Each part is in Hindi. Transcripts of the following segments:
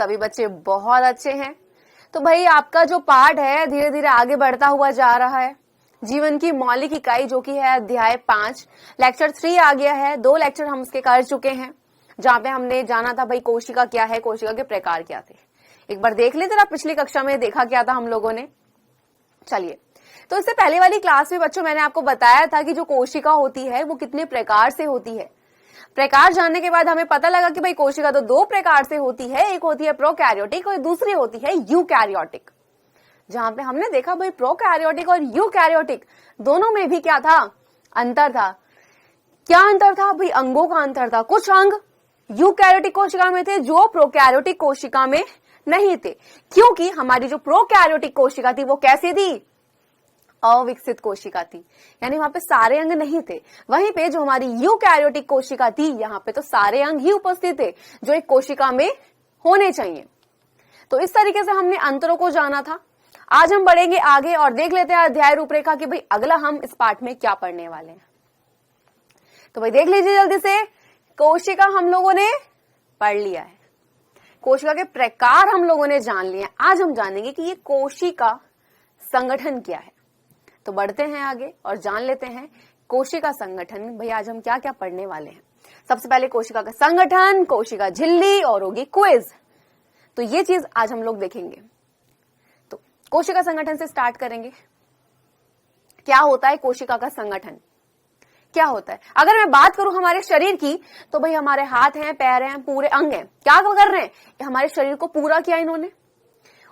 सभी बच्चे बहुत अच्छे हैं। तो भाई आपका जो पाठ है धीरे धीरे आगे बढ़ता हुआ जा रहा है। जीवन की मौलिक इकाई जो कि है अध्याय 5 लेक्चर 3 आ गया है। 2 लेक्चर हम उसके कर चुके हैं, जहां पे हमने जाना था भाई कोशिका क्या है, कोशिका के प्रकार क्या थे। एक बार देख लेते ना, पिछली कक्षा में देखा क्या था हम लोगों ने। चलिए, तो इससे पहले वाली क्लास में बच्चों मैंने आपको बताया था कि जो कोशिका होती है वो कितने प्रकार से होती है। प्रकार जानने के बाद हमें पता लगा कि भाई कोशिका तो 2 प्रकार से होती है, एक होती है प्रोकैरियोटिक और दूसरी होती है यूकैरियोटिक। जहां पे हमने देखा भाई प्रोकैरियोटिक और यूकैरियोटिक दोनों में भी क्या था, अंतर था। क्या अंतर था भाई? अंगों का अंतर था। कुछ अंग यूकैरियोटिक कोशिका में थे जो प्रोकैरियोटिक कोशिका में नहीं थे, क्योंकि हमारी जो प्रोकैरियोटिक कोशिका थी वो कैसी थी? अविकसित कोशिका थी, यानी वहां पे सारे अंग नहीं थे। वहीं पे जो हमारी यूकैरियोटिक कोशिका थी, यहाँ पे तो सारे अंग ही उपस्थित थे जो एक कोशिका में होने चाहिए। तो इस तरीके से हमने अंतरों को जाना था। आज हम बढ़ेंगे आगे और देख लेते हैं अध्याय रूपरेखा कि भाई अगला हम इस पाठ में क्या पढ़ने वाले हैं। तो भाई देख लीजिए जल्दी से, कोशिका हम लोगों ने पढ़ लिया है, कोशिका के प्रकार हम लोगों ने जान लिए। आज हम जानेंगे कि ये कोशिका संगठन क्या है। तो बढ़ते हैं आगे और जान लेते हैं कोशिका संगठन। भाई आज हम क्या क्या पढ़ने वाले हैं। सबसे पहले कोशिका का संगठन, कोशिका झिल्ली और होगी क्विज। तो ये चीज आज हम लोग देखेंगे। तो कोशिका संगठन से स्टार्ट करेंगे। क्या होता है कोशिका का संगठन, क्या होता है? अगर मैं बात करूं हमारे शरीर की, तो भाई हमारे हाथ हैं, पैर हैं, पूरे अंग हैं। क्या कर रहे हैं? हमारे शरीर को पूरा किया इन्होंने।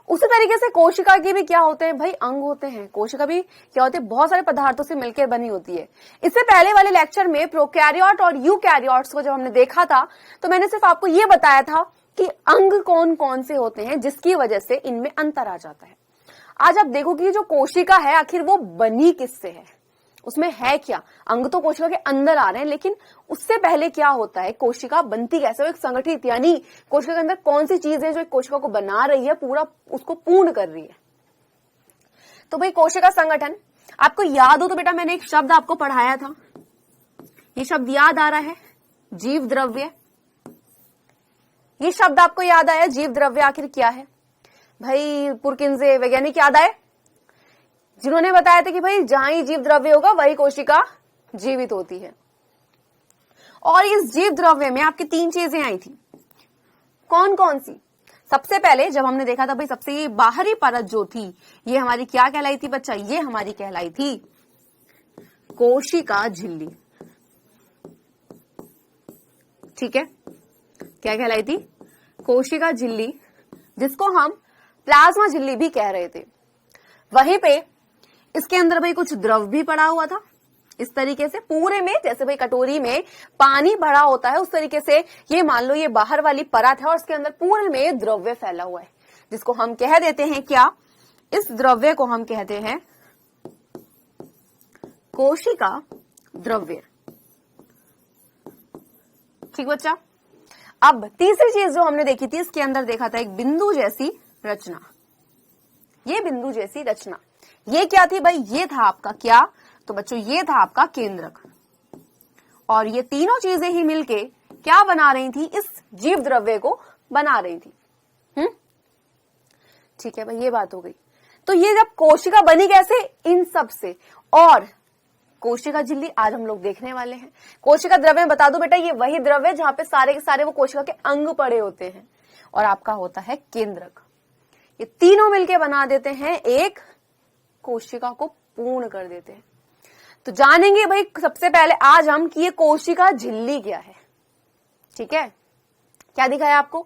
उसी तरीके से कोशिका की भी क्या होते हैं भाई? अंग होते हैं। कोशिका भी क्या होती है? बहुत सारे पदार्थों से मिलकर बनी होती है। इससे पहले वाले लेक्चर में प्रोकैरियोट और यूकैरियोट्स को जब हमने देखा था, तो मैंने सिर्फ आपको ये बताया था कि अंग कौन कौन से होते हैं जिसकी वजह से इनमें अंतर आ जाता है। आज आप देखोगे कि जो कोशिका है आखिर वो बनी किससे है, उसमें है क्या। अंग तो कोशिका के अंदर आ रहे हैं, लेकिन उससे पहले क्या होता है, कोशिका बनती कैसे? वो एक संगठित, यानी कोशिका के अंदर कौन सी चीज है जो एक कोशिका को बना रही है, पूरा उसको पूर्ण कर रही है। तो भाई कोशिका संगठन आपको याद हो तो बेटा मैंने एक शब्द आपको पढ़ाया था, ये शब्द याद आ रहा है, जीव द्रव्य। ये शब्द आपको याद आया, जीव द्रव्य आखिर क्या है? भाई पुरकिंजे वैज्ञानिक याद आए, जिन्होंने बताया था कि भाई जहां ही जीव द्रव्य होगा वही कोशिका जीवित होती है। और इस जीव द्रव्य में आपकी 3 चीजें आई थी। कौन कौन सी? सबसे पहले जब हमने देखा था भाई, सबसे बाहरी परत जो थी ये हमारी क्या कहलाई थी बच्चा? ये हमारी कहलाई थी कोशिका झिल्ली। ठीक है, क्या कहलाई थी? कोशिका झिल्ली, जिसको हम प्लाज्मा झिल्ली भी कह रहे थे। वहीं पे इसके अंदर भाई कुछ द्रव भी पड़ा हुआ था, इस तरीके से पूरे में, जैसे भाई कटोरी में पानी भरा होता है उस तरीके से ये मान लो ये बाहर वाली परत है और इसके अंदर पूरे में द्रव्य फैला हुआ है, जिसको हम कह देते हैं क्या? इस द्रव्य को हम कहते हैं कोशिका द्रव्य। ठीक बच्चा। अब तीसरी चीज जो हमने देखी थी, इसके अंदर देखा था एक बिंदु जैसी रचना। ये बिंदु जैसी रचना ये क्या थी भाई? ये था आपका क्या? तो बच्चों ये था आपका केंद्रक। और ये तीनों चीजें ही मिलके क्या बना रही थी? इस जीव द्रव्य को बना रही थी। ठीक है भाई, ये बात हो गई। तो ये जब कोशिका बनी कैसे? इन सब से। और कोशिका झिल्ली आज हम लोग देखने वाले हैं। कोशिका द्रव्य बता दो बेटा, ये वही द्रव्य जहां पे सारे के सारे वो कोशिका के अंग पड़े होते हैं और आपका होता है केंद्रक। ये तीनों मिलके बना देते हैं एक कोशिका को पूर्ण कर देते हैं। तो जानेंगे भाई सबसे पहले आज हम कि ये कोशिका झिल्ली क्या है। ठीक है, क्या दिखाया आपको?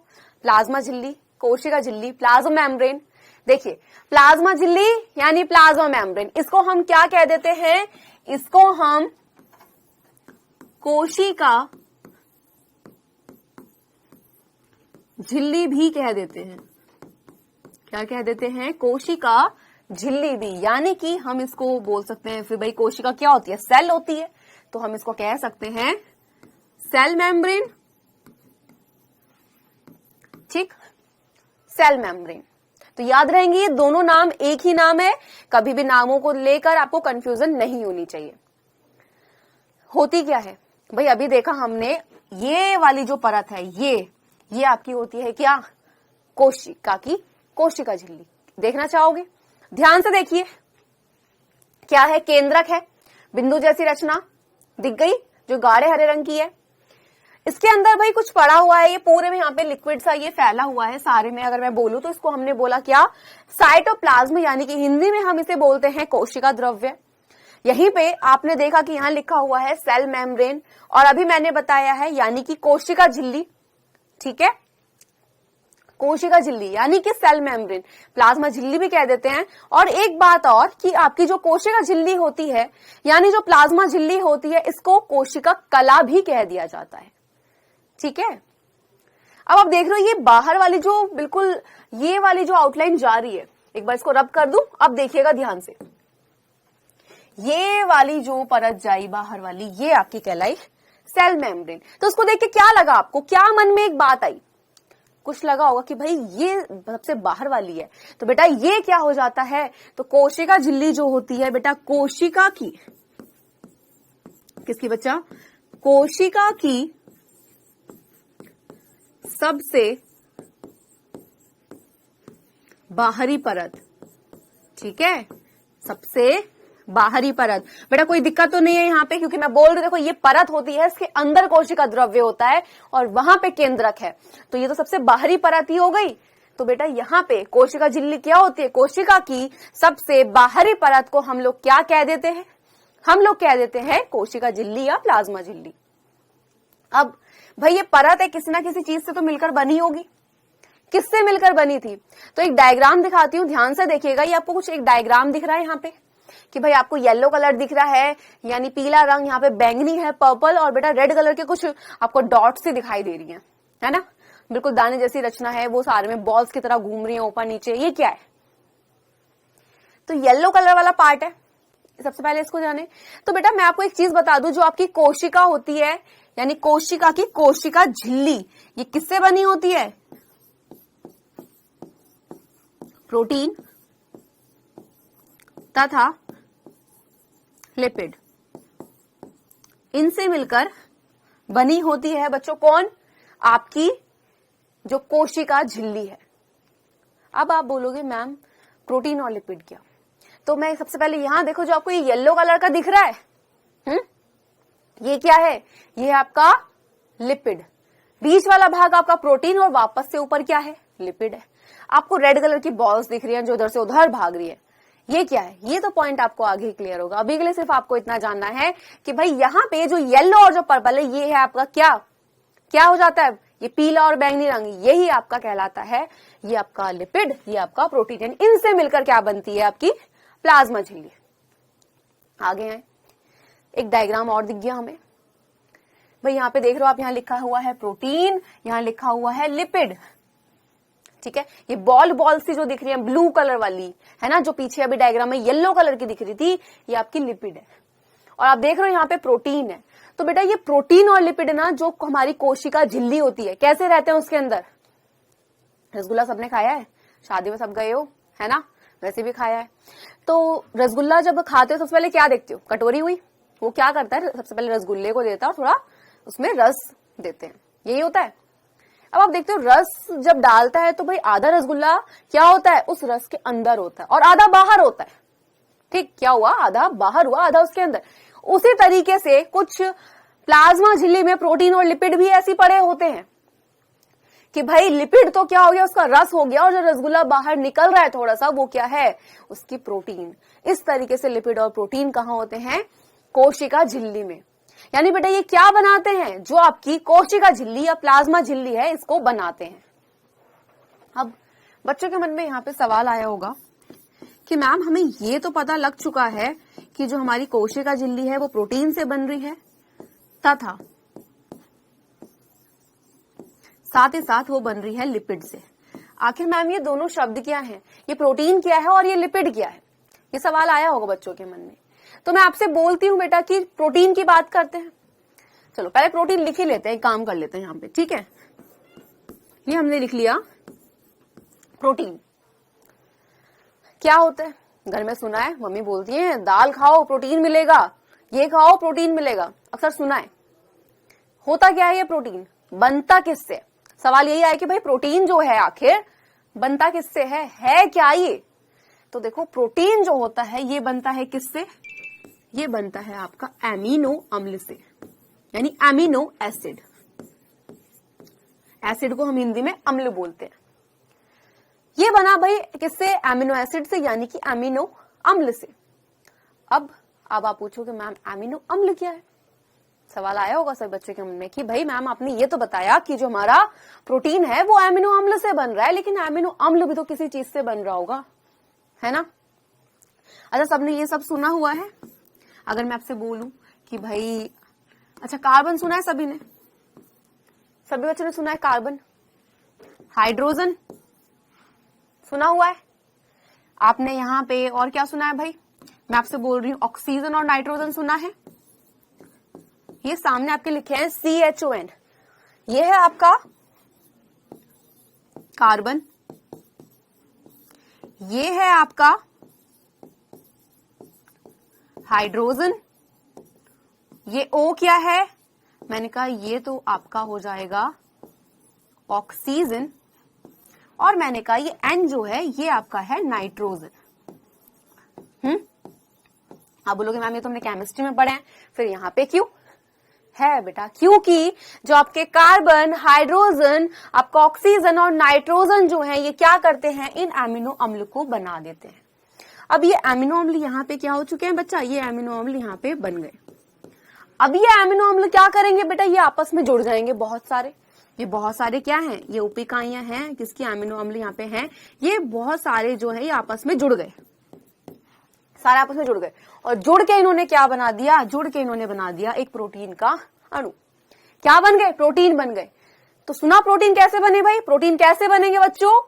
प्लाज्मा झिल्ली, कोशिका झिल्ली, प्लाज्मा मेम्ब्रेन। देखिए प्लाज्मा झिल्ली यानी प्लाज्मा मेम्ब्रेन, इसको हम क्या कह देते हैं? इसको हम कोशिका झिल्ली भी कह देते हैं। क्या कह देते हैं? कोशिका झिल्ली भी, यानी कि हम इसको बोल सकते हैं फिर भाई कोशिका क्या होती है? सेल होती है, तो हम इसको कह सकते हैं सेल मेम्ब्रेन। ठीक, सेल मेम्ब्रेन। तो याद रहेंगे ये दोनों नाम एक ही नाम है, कभी भी नामों को लेकर आपको कंफ्यूजन नहीं होनी चाहिए। होती क्या है भाई? अभी देखा हमने ये वाली जो परत है ये आपकी होती है क्या? कोशिका की कोशिका झिल्ली। देखना चाहोगे? ध्यान से देखिए, क्या है? केंद्रक है, बिंदु जैसी रचना दिख गई जो गाढ़े हरे रंग की है। इसके अंदर भाई कुछ पड़ा हुआ है, ये पूरे में यहाँ पे लिक्विड सा ये फैला हुआ है सारे में। अगर मैं बोलूं तो इसको हमने बोला क्या? साइटोप्लाज्म, यानी कि हिंदी में हम इसे बोलते हैं कोशिका द्रव्य। यहीं पे आपने देखा कि यहाँ लिखा हुआ है सेल मेम्ब्रेन, और अभी मैंने बताया है यानी कि कोशिका झिल्ली। ठीक है, कोशिका झिल्ली यानी कि सेल मेम्ब्रेन, प्लाज्मा झिल्ली भी कह देते हैं। और एक बात और कि आपकी जो कोशिका झिल्ली होती है यानी जो प्लाज्मा झिल्ली होती है, इसको कोशिका कला भी कह दिया जाता है। ठीक है, अब आप देख रहे हो ये बाहर वाली जो बिल्कुल ये वाली जो आउटलाइन जा रही है, एक बार इसको रब कर दूं, अब देखिएगा ध्यान से। ये वाली जो परत जाई बाहर वाली, ये आपकी कहलाई सेल मेम्ब्रेन। तो उसको देख के क्या लगा आपको? क्या मन में एक बात आई? कुछ लगा होगा कि भाई ये सबसे बाहर वाली है, तो बेटा ये क्या हो जाता है? तो कोशिका झिल्ली जो होती है बेटा, कोशिका की, किसकी बच्चा? कोशिका की सबसे बाहरी परत। ठीक है, सबसे बाहरी परत। बेटा कोई दिक्कत तो नहीं है यहाँ पे, क्योंकि मैं बोल रही हूं देखो ये परत होती है, इसके अंदर कोशिका द्रव्य होता है और वहां पे केंद्रक है, तो ये तो सबसे बाहरी परत ही हो गई। तो बेटा यहाँ पे कोशिका झिल्ली क्या होती है? कोशिका की सबसे बाहरी परत को हम लोग क्या कह देते हैं? हम लोग कह देते हैं कोशिका झिल्ली या प्लाज्मा झिल्ली। अब भाई ये परत है किसी ना किसी चीज से तो मिलकर बनी होगी। किससे मिलकर बनी थी? तो एक डायग्राम दिखाती हूँ, ध्यान से देखिएगा। ये आपको कुछ एक डायग्राम दिख रहा है यहाँ पे कि भाई आपको येलो कलर दिख रहा है, यानी पीला रंग, यहाँ पे बैंगनी है, पर्पल, और बेटा रेड कलर के कुछ आपको डॉट्स सी दिखाई दे रही है ना? बिल्कुल दाने जैसी रचना है, वो सारे में बॉल्स की तरह घूम रही है ऊपर नीचे। ये क्या है? तो येलो कलर वाला पार्ट है। सबसे पहले इसको जाने। तो बेटा मैं आपको एक चीज बता दूं, जो आपकी कोशिका होती है यानी कोशिका की कोशिका झिल्ली, ये किससे बनी होती है? प्रोटीन तथा लिपिड, इनसे मिलकर बनी होती है बच्चों। कौन? आपकी जो कोशिका झिल्ली है। अब आप बोलोगे मैम प्रोटीन और लिपिड क्या? तो मैं सबसे पहले यहां देखो, जो आपको ये येलो कलर का दिख रहा है, ये क्या है? ये आपका लिपिड। बीच वाला भाग आपका प्रोटीन और वापस से ऊपर क्या है? लिपिड है। आपको रेड कलर की बॉल्स दिख रही हैं जो उधर से उधर भाग रही है, ये क्या है? ये तो पॉइंट आपको आगे ही क्लियर होगा। अभी के लिए सिर्फ आपको इतना जानना है कि भाई यहाँ पे जो येलो और जो पर्पल है, ये है आपका क्या हो जाता है? ये पीला और बैंगनी रंग, यही आपका कहलाता है, ये आपका लिपिड, ये आपका प्रोटीन। इनसे मिलकर क्या बनती है? आपकी प्लाज्मा झिल्ली। आगे है एक डायग्राम और दिख गया हमें भाई। यहाँ पे देख रहे हो आप, यहाँ लिखा हुआ है प्रोटीन, यहाँ लिखा हुआ है लिपिड। ठीक है, ये बॉल सी जो दिख रही है ब्लू कलर वाली है ना, जो पीछे अभी डायग्राम में येलो कलर की दिख रही थी, ये आपकी लिपिड है। और आप देख रहे हो यहाँ पे प्रोटीन है। तो बेटा ये प्रोटीन और लिपिड ना, जो हमारी कोशिका झिल्ली होती है, कैसे रहते हैं उसके अंदर? रसगुल्ला सबने खाया है, शादी में सब गए हो है ना, वैसे भी खाया है। तो रसगुल्ला जब खाते हो सबसे पहले क्या देखते हो? कटोरी हुई, वो क्या करता है? सबसे पहले रसगुल्ले को देता है और थोड़ा उसमें रस देते हैं, यही होता है। अब आप देखते हो रस जब डालता है तो भाई आधा रसगुल्ला क्या होता है? उस रस के अंदर होता है और आधा बाहर होता है। ठीक, क्या हुआ? आधा बाहर हुआ, आधा उसके अंदर। उसी तरीके से कुछ प्लाज्मा झिल्ली में प्रोटीन और लिपिड भी ऐसी पड़े होते हैं कि भाई लिपिड तो क्या हो गया? उसका रस हो गया, और जो रसगुल्ला बाहर निकल रहा है थोड़ा सा, वो क्या है? उसकी प्रोटीन। इस तरीके से लिपिड और प्रोटीन कहाँ होते हैं? कोशिका झिल्ली में। यानी बेटा ये क्या बनाते हैं? जो आपकी कोशिका झिल्ली या प्लाज्मा झिल्ली है, इसको बनाते हैं। अब बच्चों के मन में यहाँ पे सवाल आया होगा कि मैम हमें ये तो पता लग चुका है कि जो हमारी कोशिका झिल्ली है वो प्रोटीन से बन रही है, तथा साथ ही साथ वो बन रही है लिपिड से। आखिर मैम ये दोनों शब्द क्या हैं? ये प्रोटीन क्या है और ये लिपिड क्या है? ये सवाल आया होगा बच्चों के मन में। तो मैं आपसे बोलती हूँ बेटा कि प्रोटीन की बात करते हैं। चलो पहले प्रोटीन लिख ही लेते हैं, काम कर लेते हैं यहाँ पे। ठीक है, ये हमने लिख लिया प्रोटीन। क्या होता है? घर में सुना है, मम्मी बोलती है दाल खाओ प्रोटीन मिलेगा, ये खाओ प्रोटीन मिलेगा, अक्सर सुना है। होता क्या है ये प्रोटीन? बनता किससे? सवाल यही आया कि भाई प्रोटीन जो है आखिर बनता किससे है क्या ये? तो देखो प्रोटीन जो होता है ये बनता है किससे? ये बनता है आपका एमिनो अम्ल से, यानी एमिनो एसिड। एसिड को हम हिंदी में अम्ल बोलते हैं। ये बना भाई किससे? एमिनो एसिड से, यानी कि एमिनो अम्ल से। अब आप पूछोगे मैम एमिनो अम्ल क्या है? सवाल आया होगा सब बच्चे के मन में कि भाई मैम आपने ये तो बताया कि जो हमारा प्रोटीन है वो एमिनो अम्ल से बन रहा है, लेकिन एमिनो अम्ल भी तो किसी चीज से बन रहा होगा, है ना? अच्छा, सबने ये सब सुना हुआ है? अगर मैं आपसे बोलूं कि भाई अच्छा कार्बन सुना है सभी ने? सभी बच्चों ने सुना है कार्बन? हाइड्रोजन सुना हुआ है आपने? यहां पे और क्या सुना है भाई? मैं आपसे बोल रही हूं ऑक्सीजन और नाइट्रोजन सुना है? ये सामने आपके लिखे हैं CHON, ये है आपका कार्बन, ये है आपका हाइड्रोजन, ये O क्या है? मैंने कहा ये तो आपका हो जाएगा ऑक्सीजन, और मैंने कहा ये N जो है ये आपका है नाइट्रोजन। आप बोलोगे मैम ये तो हमने केमिस्ट्री में पढ़े हैं, फिर यहां पे क्यों है बेटा? क्योंकि जो आपके कार्बन, हाइड्रोजन, आपका ऑक्सीजन और नाइट्रोजन जो है ये क्या करते हैं? इन एमिनो अम्ल को बना देते हैं। अब ये एमिनो अम्ल यहाँ पे क्या हो चुके हैं बच्चा? ये एमिनो अम्ल यहाँ पे बन गए। अब ये एमिनो अम्ल क्या करेंगे बेटा? ये आपस में जुड़ जाएंगे बहुत सारे। ये बहुत सारे क्या हैं? ये उपिकाइयां हैं किसकी? एमिनो अम्ल यहाँ पे हैं। ये बहुत सारे जो है ये आपस में जुड़ गए, सारे आपस में जुड़ गए, और जुड़ के इन्होंने क्या बना दिया? जुड़ के इन्होंने बना दिया एक प्रोटीन का अणु। क्या बन गए? प्रोटीन बन गए। तो सुना प्रोटीन कैसे बने भाई? प्रोटीन कैसे बनेंगे बच्चों?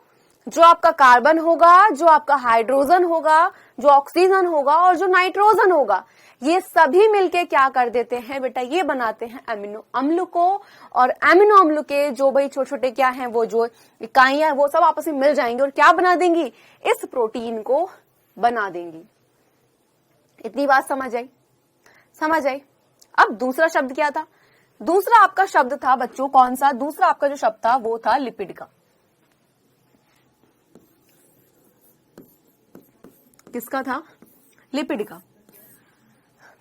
जो आपका कार्बन होगा, जो आपका हाइड्रोजन होगा, जो ऑक्सीजन होगा और जो नाइट्रोजन होगा, ये सभी मिलके क्या कर देते हैं बेटा? ये बनाते हैं एमिनो अम्ल को। और एमिनो अम्ल के जो भाई छोटे छोटे क्या हैं, वो जो इकाइयां हैं वो सब आपस में मिल जाएंगे और क्या बना देंगी? इस प्रोटीन को बना देंगी। इतनी बात समझ आई? समझ आई? अब दूसरा शब्द क्या था? दूसरा आपका शब्द था बच्चों कौन सा? दूसरा आपका जो शब्द था वो था लिपिड का। किसका था? लिपिड का।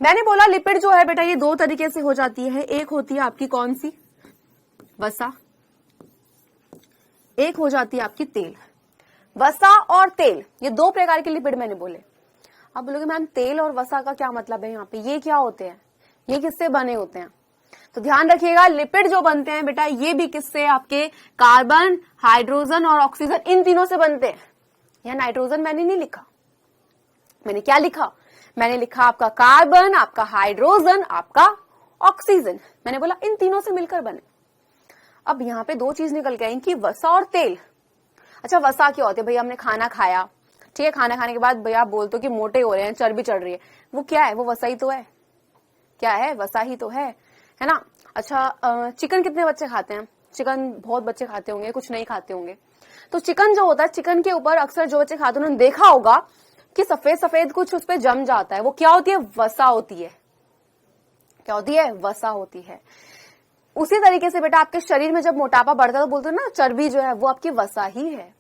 मैंने बोला लिपिड जो है बेटा ये दो तरीके से हो जाती है। एक होती है आपकी कौन सी? वसा। एक हो जाती है आपकी तेल। वसा और तेल, ये दो प्रकार के लिपिड मैंने बोले। आप बोलोगे मैम तेल और वसा का क्या मतलब है यहाँ पे? ये क्या होते हैं? ये किससे बने होते हैं? तो ध्यान रखिएगा, लिपिड जो बनते हैं बेटा ये भी किससे? आपके कार्बन, हाइड्रोजन और ऑक्सीजन, इन तीनों से बनते हैं। या नाइट्रोजन मैंने नहीं लिखा, मैंने क्या लिखा? मैंने लिखा आपका कार्बन, आपका हाइड्रोजन, आपका ऑक्सीजन। मैंने बोला इन तीनों से मिलकर बने। अब यहाँ पे दो चीज निकल के आई कि वसा और तेल। अच्छा वसा क्या होते हैं? भैया हमने खाना खाया, ठीक है, खाना खाने के बाद भैया आप बोलते हो कि मोटे हो रहे हैं, चर्बी चढ़ रही है, वो क्या है? वो वसा ही तो है। क्या है? वसा ही तो है ना? अच्छा चिकन कितने बच्चे खाते हैं? चिकन बहुत बच्चे खाते होंगे, कुछ नहीं खाते होंगे। तो चिकन जो होता है, चिकन के ऊपर अक्सर जो बच्चे खाते हैं उन्होंने देखा होगा कि सफेद सफेद कुछ उस पर जम जाता है। वो क्या होती है? वसा होती है। क्या होती है? वसा होती है। उसी तरीके से बेटा आपके शरीर में जब मोटापा बढ़ता है तो बोलते हैं ना चर्बी जो है वो आपकी वसा ही है।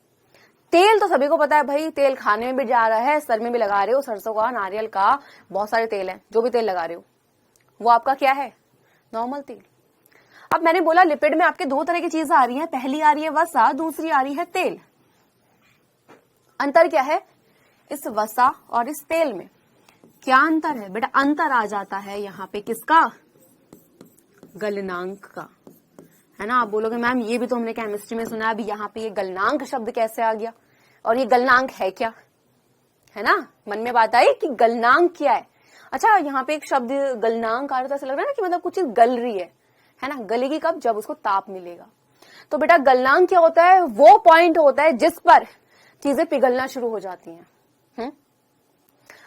तेल तो सभी को पता है भाई, तेल खाने में भी जा रहा है, सर में भी लगा रहे हो, सरसों का, नारियल का, बहुत सारे तेल हैं, जो भी तेल लगा रहे हो वो आपका क्या है? नॉर्मल तेल। अब मैंने बोला लिपिड में आपके दो तरह की चीजें आ रही हैं, पहली आ रही है वसा, दूसरी आ रही है तेल। अंतर क्या है इस वसा और इस तेल में? क्या अंतर है बेटा? अंतर आ जाता है यहाँ पे किसका? गलनांक का, है ना? आप बोलोगे मैम ये भी तो हमने केमिस्ट्री में सुना है, अभी यहाँ पे ये गलनांक शब्द कैसे आ गया? और ये गलनांक है क्या? है ना? मन में बात आई कि गलनांक क्या है। अच्छा यहाँ पे एक शब्द गलनांक आ रहा है तो ऐसा लग रहा है ना कि मतलब कुछ चीज गल रही है ना? गलेगी कब? जब उसको ताप मिलेगा। तो बेटा गलनांक क्या होता है? वो पॉइंट होता है जिस पर चीजें पिघलना शुरू हो जाती हैं।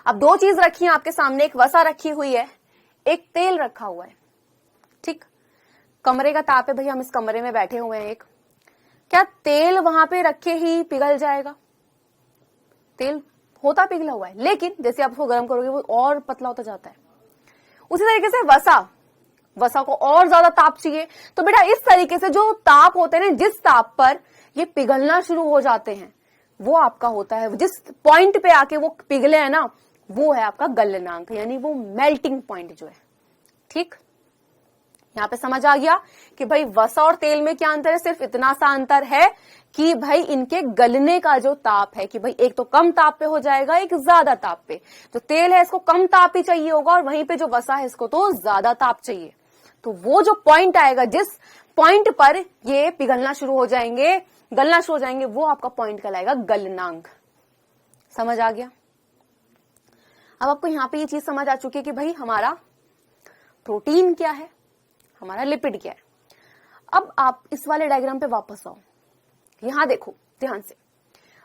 अब दो चीज रखी है आपके सामने, एक वसा रखी हुई है, एक तेल रखा हुआ है, ठीक? कमरे का ताप है भाई, हम इस कमरे में बैठे हुए हैं, एक क्या तेल वहां पे रखे ही पिघल जाएगा? तेल होता पिघला हुआ है, लेकिन जैसे आप उसको गर्म करोगे वो और पतला होता जाता है। उसी तरीके से वसा को और ज्यादा ताप चाहिए। तो बेटा इस तरीके से जो ताप होते हैं ना, जिस ताप पर ये पिघलना शुरू हो जाते हैं, वो आपका होता है, जिस पॉइंट पे आके वो पिघले है ना, वो है आपका गलनांक, यानी वो मेल्टिंग पॉइंट जो है। ठीक, यहां पे समझ आ गया कि भाई वसा और तेल में क्या अंतर है, सिर्फ इतना सा अंतर है कि भाई इनके गलने का जो ताप है, कि भाई एक तो कम ताप पे हो जाएगा, एक ज्यादा ताप पे। जो तेल है इसको कम ताप ही चाहिए होगा, और वहीं पे जो वसा है इसको तो ज्यादा ताप चाहिए। तो वो जो पॉइंट आएगा, जिस पॉइंट पर ये पिघलना शुरू हो जाएंगे, गलना शुरू हो जाएंगे, वो आपका पॉइंट कहलाएगा गलनांक। समझ आ गया? अब आपको यहां पे ये चीज समझ आ चुकी है कि भाई हमारा प्रोटीन क्या है, हमारा लिपिड क्या है। अब आप इस वाले डायग्राम पे वापस आओ, यहां देखो ध्यान से।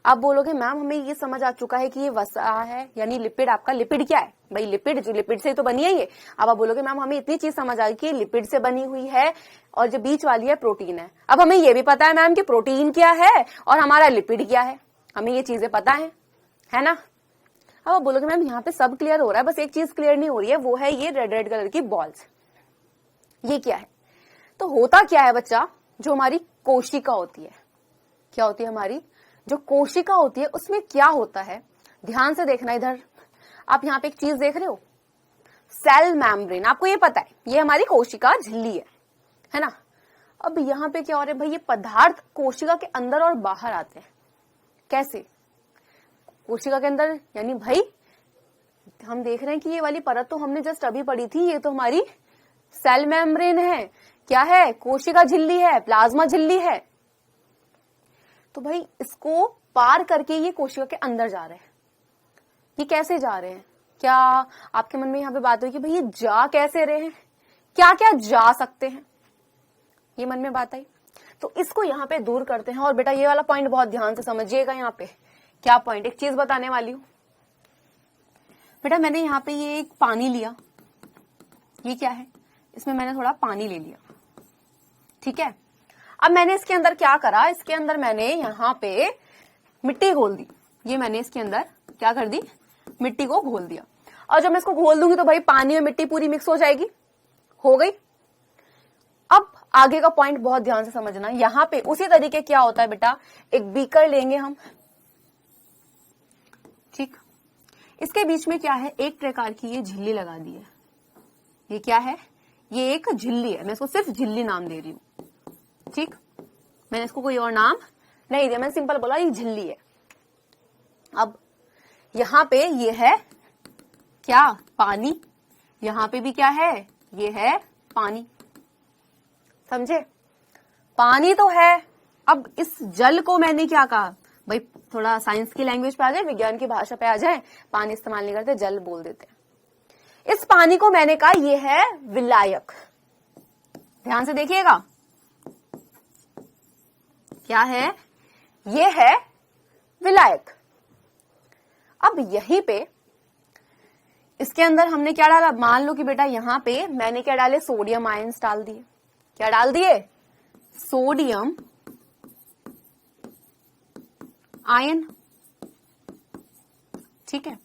आप बोलोगे मैम हमें ये समझ आ चुका है कि ये वसा है, यानी लिपिड, आपका लिपिड क्या है भाई, लिपिड, जो लिपिड से तो बनी है ये। अब आप बोलोगे मैम हमें इतनी चीज समझ आ गई कि लिपिड से बनी हुई है, और जो बीच वाली है प्रोटीन है। अब हमें ये भी पता है मैम कि प्रोटीन क्या है और हमारा लिपिड क्या है, हमें ये चीजें पता है ना। अब आप बोलोगे मैम यहाँ पे सब क्लियर हो रहा है, बस एक चीज क्लियर नहीं हो रही है, वो है ये रेड रेड कलर की बॉल्स। ये क्या है? तो होता क्या है बच्चा, जो हमारी कोशिका होती है, क्या होती है हमारी जो कोशिका होती है, उसमें क्या होता है, ध्यान से देखना। इधर आप यहाँ पे एक चीज देख रहे हो, सेल मेम्ब्रेन, आपको ये पता है ये हमारी कोशिका झिल्ली है ना। अब यहाँ पे क्या हो रहा है भाई, ये पदार्थ कोशिका के अंदर और बाहर आते हैं। कैसे? कोशिका के अंदर, यानी भाई हम देख रहे हैं कि ये वाली परत तो हमने जस्ट अभी पढ़ी थी, ये तो हमारी सेल मेम्ब्रेन है, क्या है, कोशिका झिल्ली है, प्लाज्मा झिल्ली है। तो भाई इसको पार करके ये कोशिका के अंदर जा रहे हैं। ये कैसे जा रहे हैं? क्या आपके मन में यहाँ पे बात हुई कि भाई ये जा कैसे रहे हैं, क्या क्या जा सकते हैं, ये मन में बात आई। तो इसको यहाँ पे दूर करते हैं। और बेटा ये वाला पॉइंट बहुत ध्यान से समझिएगा। यहाँ पे क्या पॉइंट, एक चीज बताने वाली हूं बेटा। मैंने यहाँ पे ये एक पानी लिया, ये क्या है, इसमें मैंने थोड़ा पानी ले लिया, ठीक है। अब मैंने इसके अंदर क्या करा, इसके अंदर मैंने यहाँ पे मिट्टी घोल दी। ये मैंने इसके अंदर क्या कर दी, मिट्टी को घोल दिया। और जब मैं इसको घोल दूंगी तो भाई पानी में मिट्टी पूरी मिक्स हो जाएगी, हो गई। अब आगे का पॉइंट बहुत ध्यान से समझना। यहाँ पे उसी तरीके क्या होता है बेटा, एक बीकर लेंगे हम, ठीक। इसके बीच में क्या है, एक प्रकार की ये झिल्ली लगा दी है। ये क्या है, ये एक झिल्ली है, मैं इसको सिर्फ झिल्ली नाम दे रही हूं, ठीक। मैंने इसको कोई और नाम नहीं दिया, मैंने सिंपल बोला ये झिल्ली है। अब यहां पे ये है क्या, पानी। यहां पे भी क्या है, ये है पानी, समझे, पानी तो है। अब इस जल को मैंने क्या कहा भाई, थोड़ा साइंस की लैंग्वेज पे आ जाए, विज्ञान की भाषा पे आ जाए, पानी इस्तेमाल नहीं करते, जल बोल देते हैं। इस पानी को मैंने कहा ये है विलायक। ध्यान से देखिएगा, क्या है, ये है विलायक। अब यहीं पे इसके अंदर हमने क्या डाला, मान लो कि बेटा यहां पे मैंने क्या डाले, सोडियम आयंस डाल दिए। क्या डाल दिए, सोडियम आयन, ठीक है।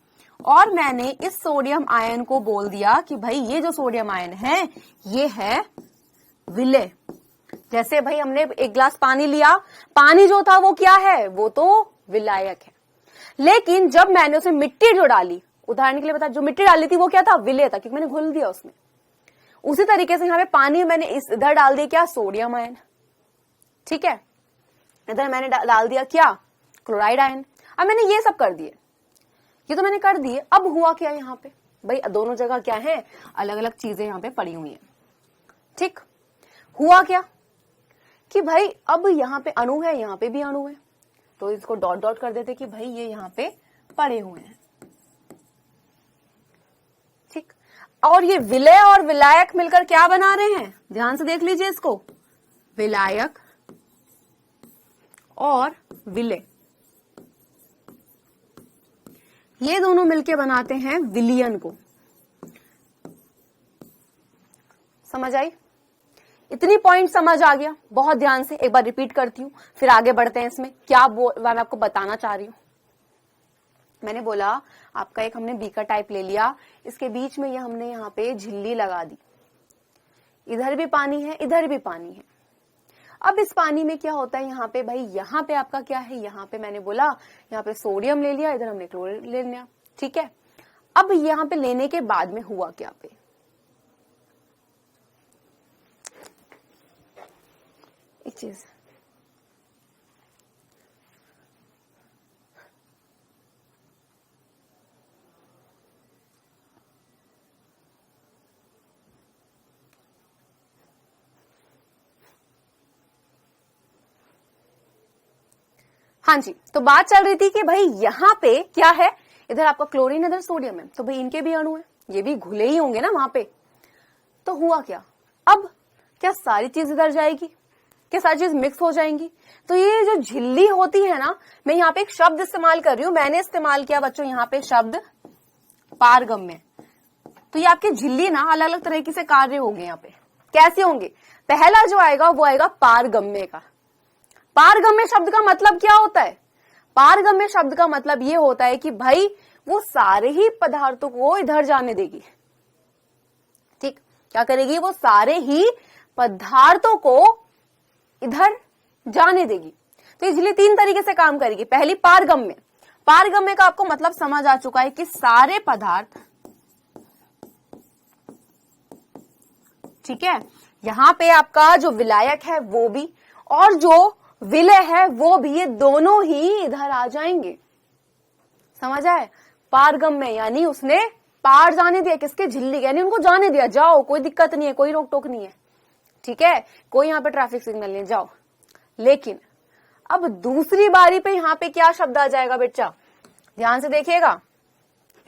और मैंने इस सोडियम आयन को बोल दिया कि भाई ये जो सोडियम आयन है ये है विलेय। जैसे भाई हमने एक गिलास पानी लिया, पानी जो था वो क्या है, वो तो विलायक है। लेकिन जब मैंने उसमें मिट्टी जो डाली, उदाहरण के लिए बता, जो मिट्टी डाली थी वो क्या था, विलेय था, क्योंकि मैंने घुल दिया उसमें। उसी तरीके से यहाँ पे पानी मैंने इधर डाल दिया क्या, सोडियम आयन, ठीक है। इधर मैंने डाल दिया क्या, क्लोराइड आयन। अब मैंने ये सब कर दिए, ये तो मैंने कर दिए। अब हुआ क्या यहाँ पे भाई, दोनों जगह क्या है, अलग अलग चीजें यहाँ पे पड़ी हुई हैं, ठीक। हुआ क्या कि भाई अब यहाँ पे अणु है, यहाँ पे भी अणु है, तो इसको डॉट डॉट कर देते कि भाई ये यहाँ पे पड़े हुए हैं, ठीक। और ये विलेय और विलायक मिलकर क्या बना रहे हैं, ध्यान से देख लीजिए इसको, विलायक और विलेय, ये दोनों मिलके बनाते हैं विलियन को। समझ आई, इतनी पॉइंट समझ आ गया। बहुत ध्यान से एक बार रिपीट करती हूँ, फिर आगे बढ़ते हैं इसमें क्या मैं आपको बताना चाह रही हूँ। मैंने बोला आपका एक हमने बीकर टाइप ले लिया, इसके बीच में ये हमने यहाँ पे झिल्ली लगा दी, इधर भी पानी है, इधर भी पानी है। अब इस पानी में क्या होता है यहाँ पे भाई, यहाँ पे आपका क्या है, यहाँ पे मैंने बोला यहाँ पे सोडियम ले लिया, इधर हमने क्लोरीन ले लिया, ठीक है। अब यहाँ पे लेने के बाद में हुआ क्या पे, एक चीज हाँ जी, तो बात चल रही थी कि भाई यहाँ पे क्या है, इधर आपका क्लोरीन, इधर सोडियम है, तो भाई इनके भी अणु है, ये भी घुले ही होंगे ना वहां पे। तो हुआ क्या, अब क्या सारी चीज इधर जाएगी, क्या सारी चीज मिक्स हो जाएंगी। तो ये जो झिल्ली होती है ना, मैं यहाँ पे एक शब्द इस्तेमाल कर रही हूँ, मैंने इस्तेमाल किया बच्चों यहाँ पे शब्द पारगम्य। तो ये आपकी झिल्ली ना अलग अलग तरह से कार्य होंगे यहाँ पे, कैसे होंगे, पहला जो आएगा वो आएगा पारगम्य का। पारगम्य शब्द का मतलब क्या होता है, पारगम्य शब्द का मतलब ये होता है कि भाई वो सारे ही पदार्थों को इधर जाने देगी, ठीक, क्या करेगी, वो सारे ही पदार्थों को इधर जाने देगी। तो इसलिए तीन तरीके से काम करेगी। पहली पारगम्य, पारगम्य का आपको मतलब समझ आ चुका है कि सारे पदार्थ, ठीक है, यहां पे आपका जो विलायक है वो भी और जो विलय है वो भी, ये दोनों ही इधर आ जाएंगे, समझ आए। पारगम्य यानी उसने पार जाने दिया, किसके, झिल्ली, यानी उनको जाने दिया, जाओ कोई दिक्कत नहीं है, कोई रोक टोक नहीं है, ठीक है, कोई यहाँ पे ट्रैफिक सिग्नल नहीं, जाओ। लेकिन अब दूसरी बारी पे यहाँ पे क्या शब्द आ जाएगा बच्चा, ध्यान से देखिएगा,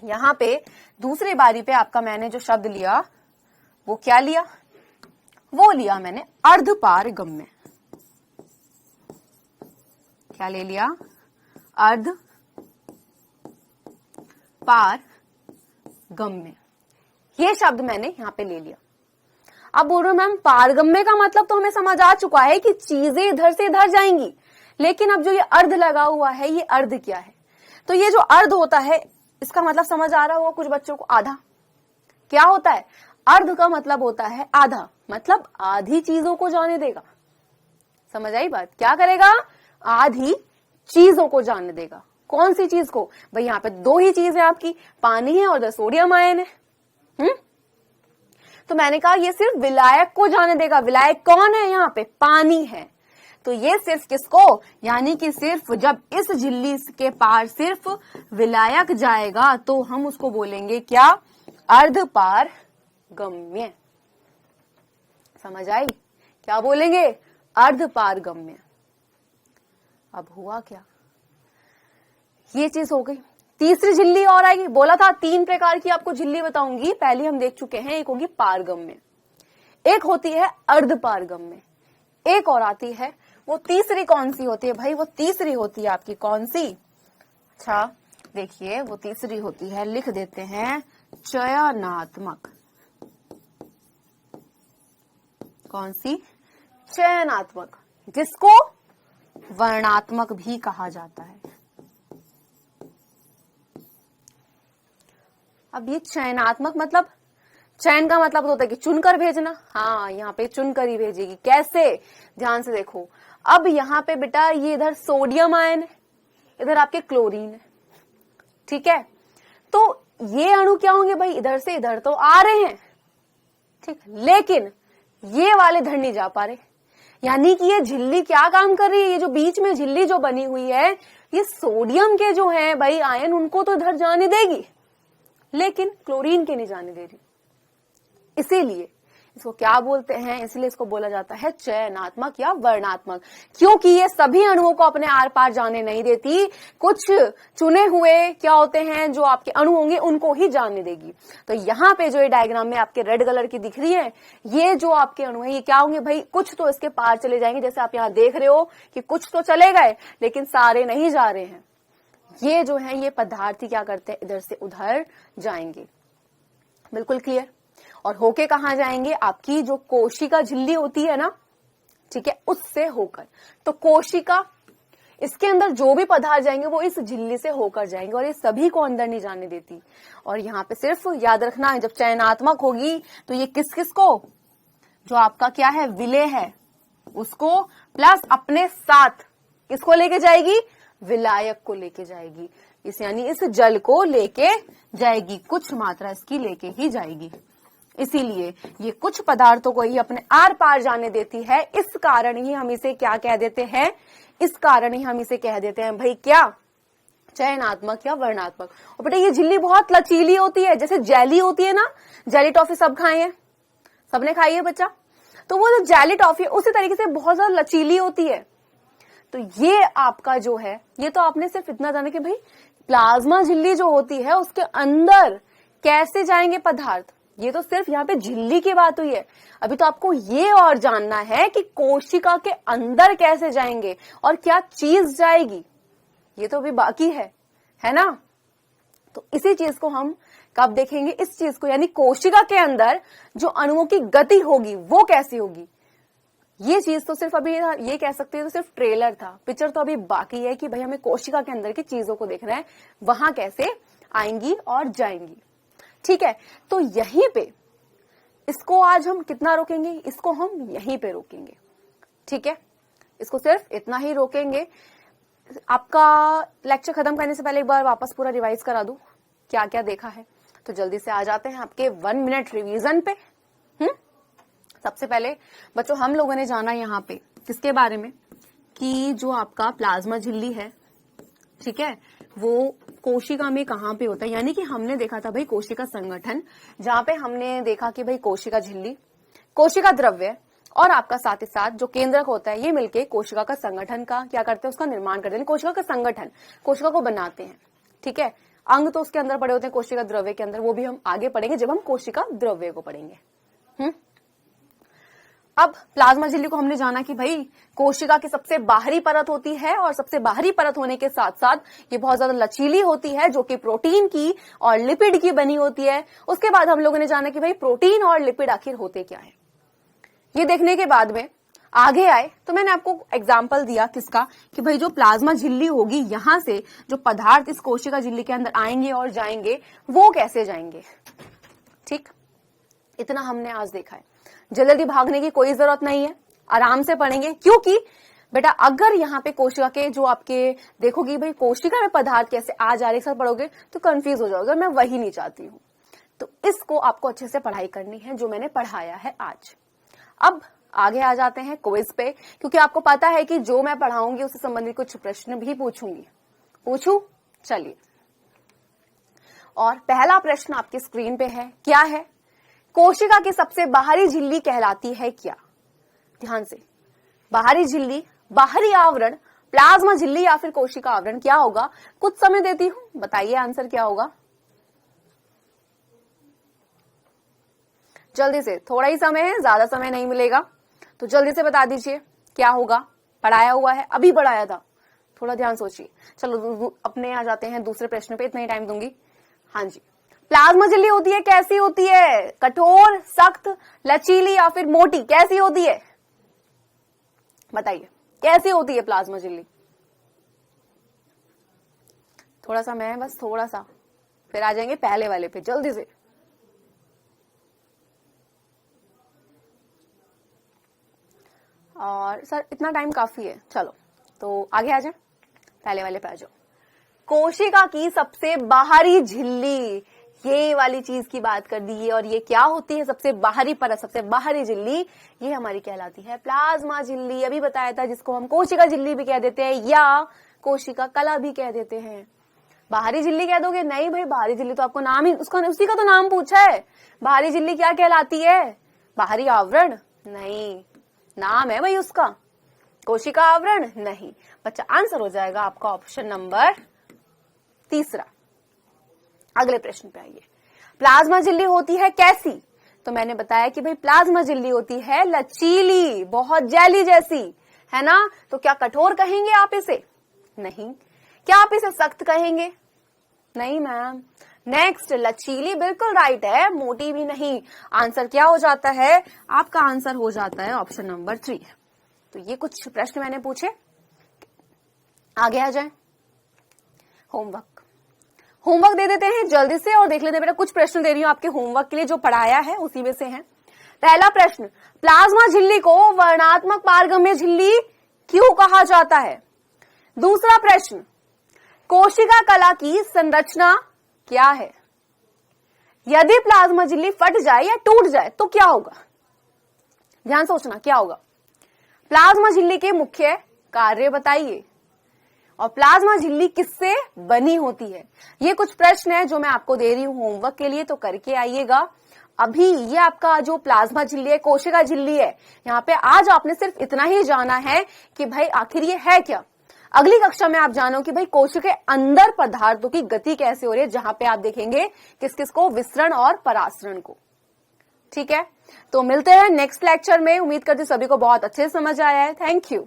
यहाँ पे दूसरी बारी पे आपका मैंने जो शब्द लिया वो क्या लिया, वो लिया मैंने अर्धपारगम्य। क्या ले लिया, अर्ध पारगम्य, ये शब्द मैंने यहां पे ले लिया। अब बोल रहे मैम पारगम्य का मतलब तो हमें समझ आ चुका है कि चीजें इधर से इधर जाएंगी, लेकिन अब जो ये अर्ध लगा हुआ है ये अर्ध क्या है, तो ये जो अर्ध होता है इसका मतलब समझ आ रहा होगा कुछ बच्चों को, आधा। क्या होता है, अर्ध का मतलब होता है आधा, मतलब आधी चीजों को जाने देगा, समझ आई बात, क्या करेगा, आधी चीजों को जाने देगा। कौन सी चीज को, भाई यहाँ पे दो ही चीज है आपकी, पानी है और सोडियम आयन है। तो मैंने कहा ये सिर्फ विलायक को जाने देगा, विलायक कौन है यहाँ पे, पानी है। तो ये सिर्फ किसको, यानी कि सिर्फ जब इस झिल्ली के पार सिर्फ विलायक जाएगा तो हम उसको बोलेंगे क्या, अर्धपारगम्य, समझ आई, क्या बोलेंगे, अर्धपारगम्य। अब हुआ क्या, ये चीज हो गई। तीसरी झिल्ली और आएगी, बोला था तीन प्रकार की आपको झिल्ली बताऊंगी, पहले हम देख चुके हैं, एक होगी पारगम्य, एक होती है अर्धपारगम्य, एक और आती है, वो तीसरी कौन सी होती है भाई, वो तीसरी होती है आपकी कौन सी, अच्छा देखिए वो तीसरी होती है, लिख देते हैं चयनात्मक। कौन सी, चयनात्मक, जिसको वर्णात्मक भी कहा जाता है। अब ये चयनात्मक मतलब, चयन का मतलब होता है कि चुनकर भेजना, हाँ यहाँ पे चुनकर ही भेजेगी, कैसे, ध्यान से देखो। अब यहाँ पे बेटा ये इधर सोडियम आयन है, इधर आपके क्लोरीन है, ठीक है, तो ये अणु क्या होंगे भाई, इधर से इधर तो आ रहे हैं, ठीक, लेकिन ये वाले इधर नहीं जा पा रहे, यानी कि ये झिल्ली क्या काम कर रही है, ये जो बीच में झिल्ली जो बनी हुई है, ये सोडियम के जो है भाई आयन, उनको तो इधर जाने देगी, लेकिन क्लोरीन के नहीं जाने दे रही। इसीलिए इसको क्या बोलते हैं, इसलिए इसको बोला जाता है चयनात्मक या वर्णात्मक, क्योंकि ये सभी अणुओं को अपने आर पार जाने नहीं देती, कुछ चुने हुए क्या होते हैं जो आपके अणु होंगे उनको ही जाने देगी। तो यहाँ पे जो ये डायग्राम में आपके रेड कलर की दिख रही है, ये जो आपके अणु है ये क्या होंगे भाई, कुछ तो इसके पार चले जाएंगे, जैसे आप यहाँ देख रहे हो कि कुछ तो चले गए लेकिन सारे नहीं जा रहे हैं। ये जो है ये पदार्थ क्या करते हैं, इधर से उधर जाएंगे, बिल्कुल क्लियर। और होके कहां जाएंगे, आपकी जो कोशिका झिल्ली होती है ना, ठीक है, उससे होकर। तो कोशिका, इसके अंदर जो भी पदार्थ जाएंगे वो इस झिल्ली से होकर जाएंगे और ये सभी को अंदर नहीं जाने देती। और यहाँ पे सिर्फ याद रखना है, जब चयनात्मक होगी तो ये किस किस को, जो आपका क्या है विलेय है उसको प्लस अपने साथ किसको लेके जाएगी, विलायक को लेके जाएगी, इस यानी इस जल को लेके जाएगी, कुछ मात्रा इसकी लेके ही जाएगी। इसीलिए ये कुछ पदार्थों को ही अपने आर पार जाने देती है, इस कारण ही हम इसे क्या कह देते हैं, इस कारण ही हम इसे कह देते हैं भाई क्या, चयनात्मक या वर्णात्मक। और बेटा ये झिल्ली बहुत लचीली होती है, जैसे जेली होती है ना, जेली टॉफी सब खाए हैं, सबने खाई है बच्चा, तो वो जो जेली टॉफी है उसी तरीके से बहुत ज्यादा लचीली होती है। तो ये आपका जो है, ये तो आपने सिर्फ इतना जाना कि भाई प्लाज्मा झिल्ली जो होती है उसके अंदर कैसे जाएंगे पदार्थ, ये तो सिर्फ यहाँ पे झिल्ली की बात हुई है। अभी तो आपको ये और जानना है कि कोशिका के अंदर कैसे जाएंगे और क्या चीज जाएगी, ये तो अभी बाकी है ना। तो इसी चीज को हम कब देखेंगे, इस चीज को, यानी कोशिका के अंदर जो अणुओं की गति होगी वो कैसी होगी। ये चीज तो सिर्फ अभी ये कह सकते हैं तो सिर्फ ट्रेलर था, पिक्चर तो अभी बाकी है कि भाई हमें कोशिका के अंदर की चीजों को देखना है, वहां कैसे आएंगी और जाएंगी। ठीक है, तो यहीं पे इसको आज हम कितना रोकेंगे, इसको हम यहीं पे रोकेंगे। ठीक है, इसको सिर्फ इतना ही रोकेंगे। आपका लेक्चर खत्म करने से पहले एक बार वापस पूरा रिवाइज करा दूं क्या क्या देखा है, तो जल्दी से आ जाते हैं आपके 1 मिनट रिवीजन पे। सबसे पहले बच्चों हम लोगों ने जाना यहाँ पे किसके बारे में, कि जो आपका प्लाज्मा झिल्ली है, ठीक है, वो कोशिका में कहाँ पे होता है। यानी कि हमने देखा था भाई कोशिका संगठन, जहां पे हमने देखा कि भाई कोशिका झिल्ली, कोशिका द्रव्य और आपका साथ ही साथ जो केंद्रक होता है, ये मिलके कोशिका का संगठन का क्या करते हैं, उसका निर्माण करते हैं। कोशिका का संगठन, कोशिका को बनाते हैं। ठीक है, अंग तो उसके अंदर पड़े होते हैं कोशिका द्रव्य के अंदर, वो भी हम आगे पढ़ेंगे जब हम कोशिका द्रव्य को पढ़ेंगे। अब प्लाज्मा झिल्ली को हमने जाना कि भाई कोशिका की सबसे बाहरी परत होती है, और सबसे बाहरी परत होने के साथ साथ ये बहुत ज्यादा लचीली होती है, जो कि प्रोटीन की और लिपिड की बनी होती है। उसके बाद हम लोगों ने जाना कि भाई प्रोटीन और लिपिड आखिर होते क्या है। ये देखने के बाद में आगे आए तो मैंने आपको एग्जाम्पल दिया किसका, कि भाई जो प्लाज्मा झिल्ली होगी, यहां से जो पदार्थ इस कोशिका झिल्ली के अंदर आएंगे और जाएंगे वो कैसे जाएंगे। ठीक, इतना हमने आज देखा है। जल्दी भागने की कोई जरूरत नहीं है, आराम से पढ़ेंगे, क्योंकि बेटा अगर यहाँ पे कोशिका के जो आपके देखोगी भाई कोशिका में पदार्थ कैसे आ जा रहे, सब पढ़ोगे तो कंफ्यूज हो जाओगे, मैं वही नहीं चाहती हूँ। तो इसको आपको अच्छे से पढ़ाई करनी है जो मैंने पढ़ाया है आज। अब आगे आ जाते हैं क्विज पे, क्योंकि आपको पता है कि जो मैं पढ़ाऊंगी उससे संबंधित कुछ प्रश्न भी पूछूंगी। पूछूं? चलिए, और पहला प्रश्न आपकी स्क्रीन पे है, क्या है, कोशिका की सबसे बाहरी झिल्ली कहलाती है क्या। ध्यान से, बाहरी झिल्ली, बाहरी आवरण, प्लाज्मा झिल्ली या फिर कोशिका आवरण, क्या होगा। कुछ समय देती हूं, बताइए आंसर क्या होगा। जल्दी से, थोड़ा ही समय है, ज्यादा समय नहीं मिलेगा, तो जल्दी से बता दीजिए क्या होगा। पढ़ाया हुआ है, अभी पढ़ाया था, थोड़ा ध्यान सोचिए। चलो अपने आ जाते हैं दूसरे प्रश्न पे, इतना ही टाइम दूंगी। हाँ जी, प्लाज्मा झिल्ली होती है कैसी होती है, कठोर, सख्त, लचीली या फिर मोटी, कैसी होती है बताइए, कैसी होती है प्लाज्मा झिल्ली। थोड़ा सा मैं बस थोड़ा सा, फिर आ जाएंगे पहले वाले पे, जल्दी से। और सर इतना टाइम काफी है, चलो तो आगे आ जाए, पहले वाले पे आ जाओ। कोशिका की सबसे बाहरी झिल्ली, ये वाली चीज की बात कर दी है, और ये क्या होती है, सबसे बाहरी परत, सबसे बाहरी झिल्ली, ये हमारी कहलाती है प्लाज्मा झिल्ली। अभी बताया था, जिसको हम कोशिका झिल्ली भी कह देते हैं या कोशिका कला भी कह देते हैं। बाहरी झिल्ली कह दोगे, नहीं भाई बाहरी झिल्ली तो आपको नाम ही उसी का तो नाम पूछा है। बाहरी झिल्ली क्या कहलाती है, बाहरी आवरण नहीं, नाम है भाई उसका, कोशिका आवरण नहीं। बच्चा आंसर हो जाएगा आपका ऑप्शन नंबर 3। अगले प्रश्न पे आइए, प्लाज्मा झिल्ली होती है कैसी। तो मैंने बताया कि भाई प्लाज्मा झिल्ली होती है लचीली, बहुत जेली जैसी, है ना। तो क्या कठोर कहेंगे आप इसे, नहीं। क्या आप इसे सख्त कहेंगे, नहीं मैम। नेक्स्ट, लचीली बिल्कुल राइट है, मोटी भी नहीं। आंसर क्या हो जाता है, आपका आंसर हो जाता है ऑप्शन नंबर 3। तो ये कुछ प्रश्न मैंने पूछे, आगे आ जाए। होमवर्क दे देते हैं जल्दी से, और देख लेते हैं बेटा, कुछ प्रश्न दे रही हूँ आपके होमवर्क के लिए, जो पढ़ाया है उसी में से है। पहला प्रश्न, प्लाज्मा झिल्ली को वर्णात्मक पारगम्य झिल्ली क्यों कहा जाता है? दूसरा प्रश्न, कोशिका कला की संरचना क्या है? यदि प्लाज्मा झिल्ली फट जाए या टूट जाए तो क्या होगा? ध्यान सोचना, क्या होगा? प्लाज्मा झिल्ली के मुख्य कार्य बताइए और प्लाज्मा झिल्ली किससे बनी होती है? ये कुछ प्रश्न है जो मैं आपको दे रही हूं होमवर्क के लिए, तो करके आइएगा। अभी ये आपका जो प्लाज्मा झिल्ली है, कोशिका झिल्ली है, यहाँ पे आज आपने सिर्फ इतना ही जाना है कि भाई आखिर ये है क्या। अगली कक्षा में आप जानो कि भाई कोशिका के अंदर पदार्थों की गति कैसे हो रही है, जहां पे आप देखेंगे किस किस को, विसरण और परासरण को। ठीक है, तो मिलते हैं नेक्स्ट लेक्चर में। उम्मीद करती सभी को बहुत अच्छे से समझ आया है। Thank you.